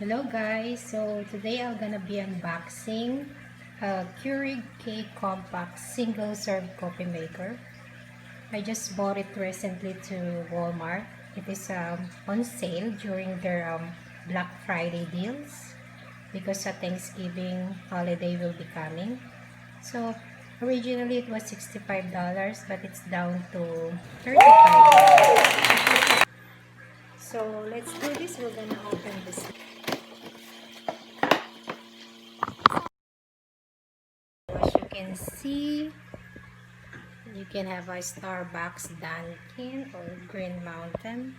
Hello guys, so today I'm gonna be unboxing a Keurig K-Compact single serve coffee maker. I just bought it recently to Wal Mart. It is on sale during their Black Friday deals because a Thanksgiving holiday will be coming. So originally it was $65 but it's down to $35. So let's do this. We're gonna open this. As you can see, you can have a Starbucks Dunkin or Green Mountain.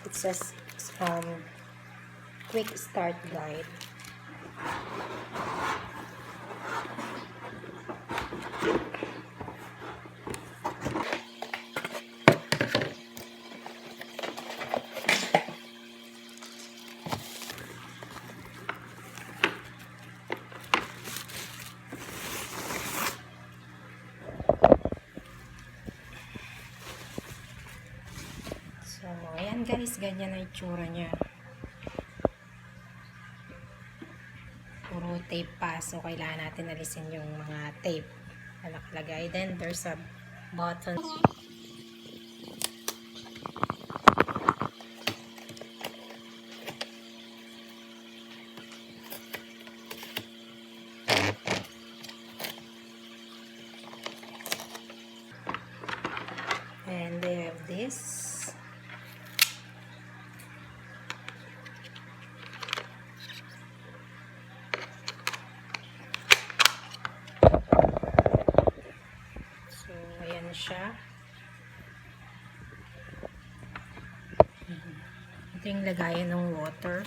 It says quick start guide. So, ayan guys, ganyan ang itsura niya. Puro tape pa. So, kailangan natin alisin yung mga tape na nakalagay. Then, there's a button. And they have this. Ayan siya. Ito yung lagayan ng water.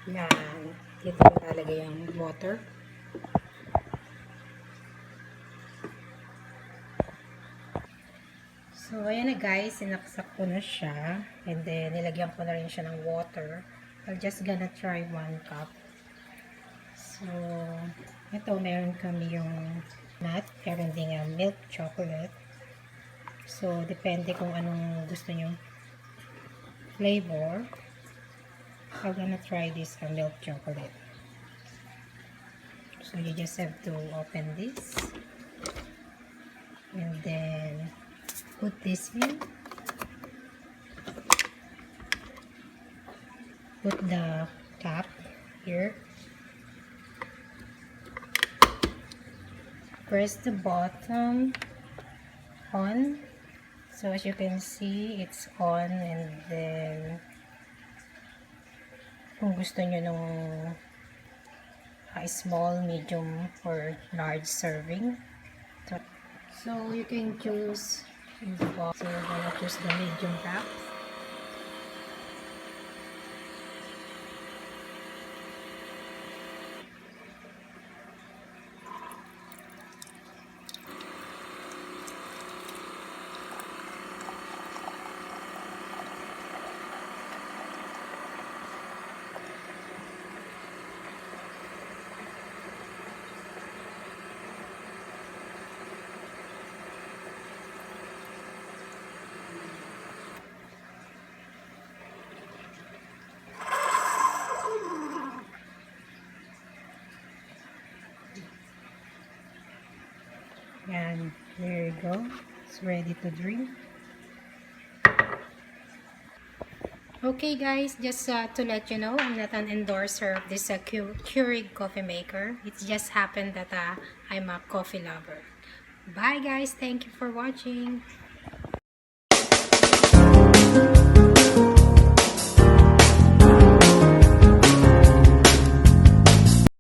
Yan. Dito nalalagay yung water. So, ayan na guys, sinaksak ko na siya. And then, nilagyan ko na rin siya ng water. I'm just gonna try 1 cup. So, ito, meron kami yung nut. Meron din yung milk chocolate. So, depende kung anong gusto nyo flavor. I'm gonna try this milk chocolate. So, you just have to open this. And then, put this in. Put the cap here. Press the bottom on. So as you can see, it's on. And then kung gusto nyo nung small, medium, or large serving. So you can choose the box. So we're gonna choose the medium pack. And there you go. It's ready to drink. Okay guys, just to let you know, I'm not an endorser of this Keurig coffee maker. It just happened that I'm a coffee lover. Bye guys, thank you for watching.